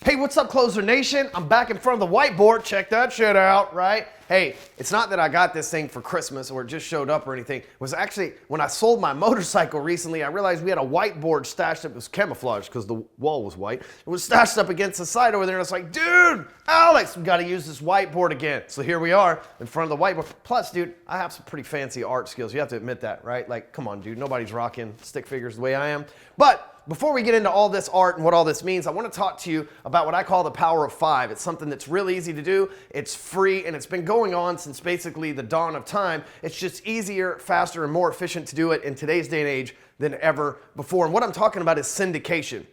Hey, what's up, Closer Nation? I'm back in front of the whiteboard. Check that shit out, right? Hey, it's not that I got this thing for Christmas or it just showed up or anything. It was actually when I sold my motorcycle recently, I realized we had a whiteboard stashed up. It was camouflaged because the wall was white. It was stashed up against the side over there. And I was like, dude, Alex, we got to use this whiteboard again. So here we are in front of the whiteboard. Plus, dude, I have some pretty fancy art skills. You have to admit that, right? Like, come on, dude. Nobody's rocking stick figures the way I am. But before we get into all this art and what all this means, I want to talk to you about what I call the power of 5. It's something that's really easy to do. It's free, and it's been going on since basically the dawn of time. It's just easier, faster, and more efficient to do it in today's day and age than ever before. And what I'm talking about is syndication.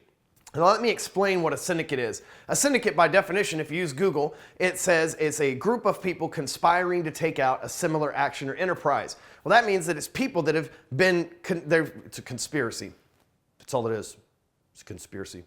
Now, let me explain what a syndicate is. A syndicate, by definition, if you use Google, it says it's a group of people conspiring to take out a similar action or enterprise. Well, that means that it's people that have been, it's a conspiracy. That's all it is. It's a conspiracy.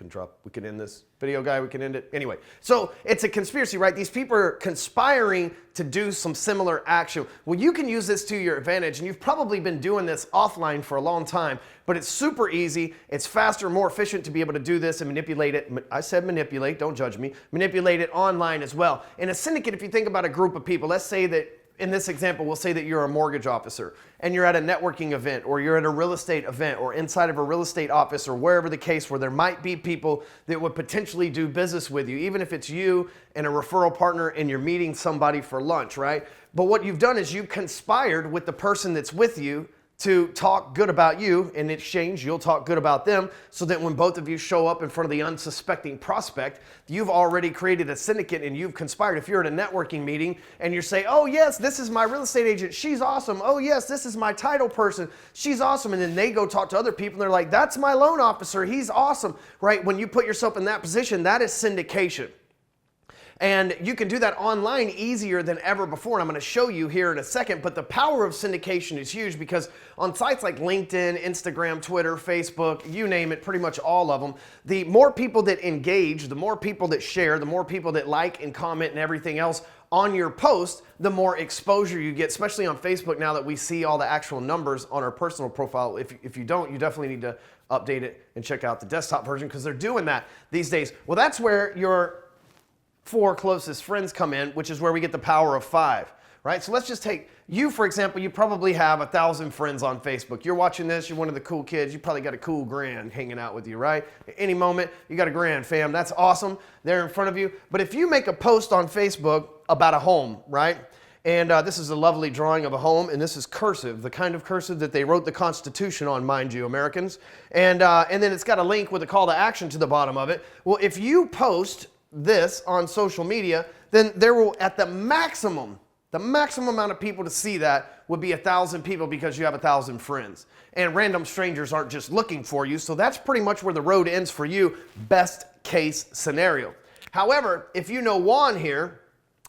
We can end this video, guy. We can end it. Anyway, so it's a conspiracy, right? These people are conspiring to do some similar action. Well, you can use this to your advantage, and you've probably been doing this offline for a long time, but it's super easy. It's faster, more efficient to be able to do this and manipulate it. I said manipulate, don't judge me. Manipulate it online as well. In a syndicate, if you think about a group of people, let's say that in this example, we'll say that you're a mortgage officer and you're at a networking event or you're at a real estate event or inside of a real estate office or wherever the case where there might be people that would potentially do business with you, even if it's you and a referral partner and you're meeting somebody for lunch, right? But what you've done is you conspired with the person that's with you to talk good about you. In exchange, you'll talk good about them so that when both of you show up in front of the unsuspecting prospect, you've already created a syndicate and you've conspired. If you're at a networking meeting and you say, oh yes, this is my real estate agent, she's awesome. Oh yes, this is my title person, she's awesome. And then they go talk to other people and they're like, that's my loan officer, he's awesome, right? When you put yourself in that position, that is syndication. And you can do that online easier than ever before. And I'm going to show you here in a second. But the power of syndication is huge because on sites like LinkedIn, Instagram, Twitter, Facebook, you name it, pretty much all of them, the more people that engage, the more people that share, the more people that like and comment and everything else on your post, the more exposure you get, especially on Facebook now that we see all the actual numbers on our personal profile. If you don't, you definitely need to update it and check out the desktop version because they're doing that these days. Well, that's where your 4 closest friends come in, which is where we get the power of 5, right? So let's just take you, for example. You probably have 1,000 friends on Facebook. You're watching this, you're one of the cool kids, you probably got a cool grand hanging out with you, right? At any moment, you got a grand, fam. That's awesome. They're in front of you. But if you make a post on Facebook about a home, right? And this is a lovely drawing of a home, and this is cursive, the kind of cursive that they wrote the Constitution on, mind you, Americans. And then it's got a link with a call to action to the bottom of it. Well, if you post this on social media, then there will, at the maximum amount of people to see that would be 1,000 people because you have 1,000 friends. And random strangers aren't just looking for you, so that's pretty much where the road ends for you, best case scenario. However, if you know Juan here,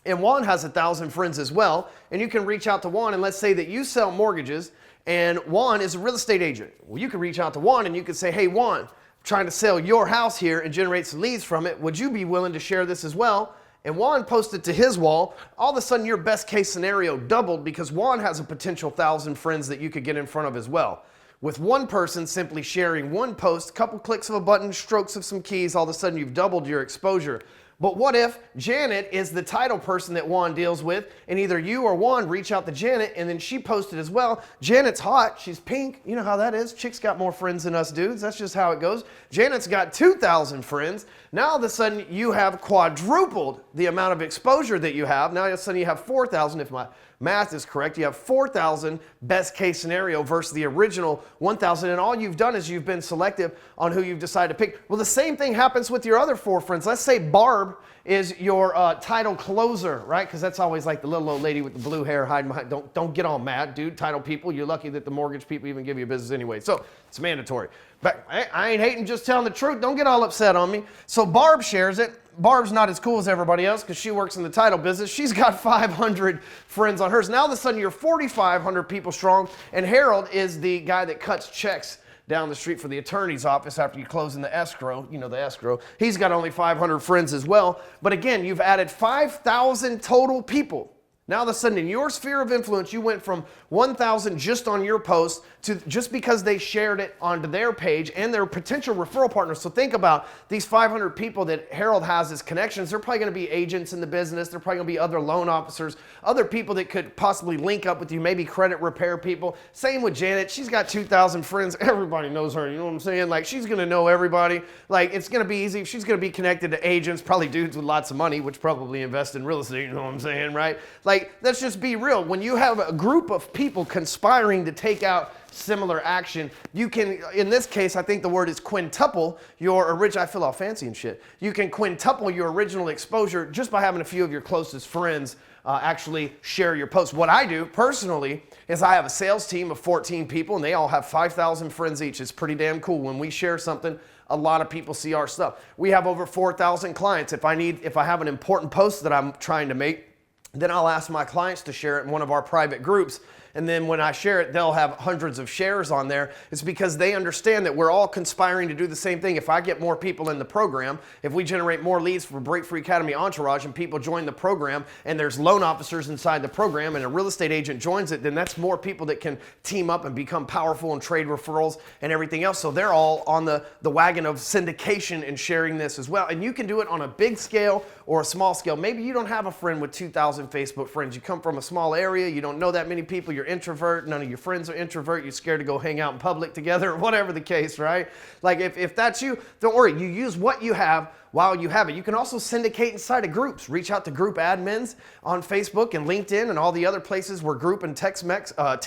and Juan has 1,000 friends as well, and you can reach out to Juan, and let's say that you sell mortgages, and Juan is a real estate agent. Well, you can reach out to Juan, and you can say, hey, Juan, trying to sell your house here and generate some leads from it. Would you be willing to share this as well? And Juan posted to his wall. All of a sudden, your best case scenario doubled because Juan has a potential 1,000 friends that you could get in front of as well. With one person simply sharing one post, couple clicks of a button, strokes of some keys, all of a sudden you've doubled your exposure. But what if Janet is the title person that Juan deals with, and either you or Juan reach out to Janet, and then she posted as well. Janet's hot. She's pink. You know how that is. Chicks got more friends than us dudes. That's just how it goes. Janet's got 2,000 friends. Now all of a sudden you have quadrupled the amount of exposure that you have. Now all of a sudden you have 4,000. If my math is correct, you have 4,000 best case scenario versus the original 1,000. And all you've done is you've been selective on who you've decided to pick. Well, the same thing happens with your other 4 friends. Let's say Barb is your title closer, right? Because that's always like the little old lady with the blue hair hiding behind. Don't get all mad, dude. Title people, you're lucky that the mortgage people even give you a business anyway. So it's mandatory. But I ain't hating, just telling the truth. Don't get all upset on me. So Barb shares it. Barb's not as cool as everybody else because she works in the title business. She's got 500 friends on hers. Now all of a sudden you're 4,500 people strong, and Harold is the guy that cuts checks down the street for the attorney's office after you close in the escrow. You know, the escrow. He's got only 500 friends as well. But again, you've added 5,000 total people Now, all of a sudden, in your sphere of influence, you went from 1,000 just on your post to just because they shared it onto their page and their potential referral partners. So think about these 500 people that Harold has as connections. They're probably going to be agents in the business. They're probably going to be other loan officers, other people that could possibly link up with you, maybe credit repair people. Same with Janet. She's got 2,000 friends. Everybody knows her. You know what I'm saying? Like, she's going to know everybody. Like, it's going to be easy. She's going to be connected to agents, probably dudes with lots of money, which probably invest in real estate. You know what I'm saying, right? Like, let's just be real. When you have a group of people conspiring to take out similar action, you can, in this case, I think the word is quintuple your original, I feel all fancy and shit. You can quintuple your original exposure just by having a few of your closest friends actually share your post. What I do personally is I have a sales team of 14 people and they all have 5,000 friends each. It's pretty damn cool. When we share something, a lot of people see our stuff. We have over 4,000 clients. If I have an important post that I'm trying to make, then I'll ask my clients to share it in one of our private groups. And then when I share it, they'll have hundreds of shares on there. It's because they understand that we're all conspiring to do the same thing. If I get more people in the program, if we generate more leads for Break Free Academy Entourage and people join the program and there's loan officers inside the program and a real estate agent joins it, then that's more people that can team up and become powerful and trade referrals and everything else. So they're all on the wagon of syndication and sharing this as well. And you can do it on a big scale or a small scale. Maybe you don't have a friend with 2,000 Facebook friends. You come from a small area. You don't know that many people. You're introvert, none of your friends are introvert, you're scared to go hang out in public together, whatever the case, right? Like if that's you, don't worry, you use what you have while you have it. You can also syndicate inside of groups. Reach out to group admins on Facebook and LinkedIn and all the other places where group and text-mex, I'm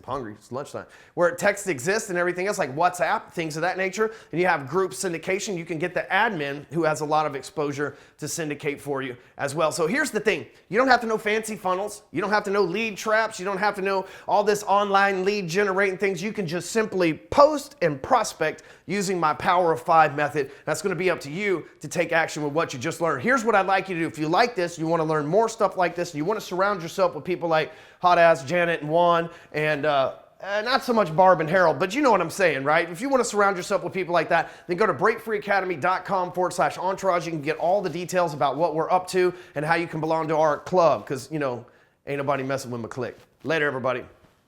hungry, it's lunchtime, where text exists and everything else like WhatsApp, things of that nature, and you have group syndication, you can get the admin who has a lot of exposure to syndicate for you as well. So here's the thing, you don't have to know fancy funnels, you don't have to know lead traps, you don't have to know all this online lead generating things. You can just simply post and prospect using my Power of 5 method. That's going to be up to you to take action with what you just learned. Here's what I'd like you to do. If you like this, you want to learn more stuff like this, and you want to surround yourself with people like Hot Ass Janet and Juan and not so much Barb and Harold, but you know what I'm saying, right? If you want to surround yourself with people like that, then go to breakfreeacademy.com/entourage. You can get all the details about what we're up to and how you can belong to our club because, you know, ain't nobody messing with my clique. Later, everybody.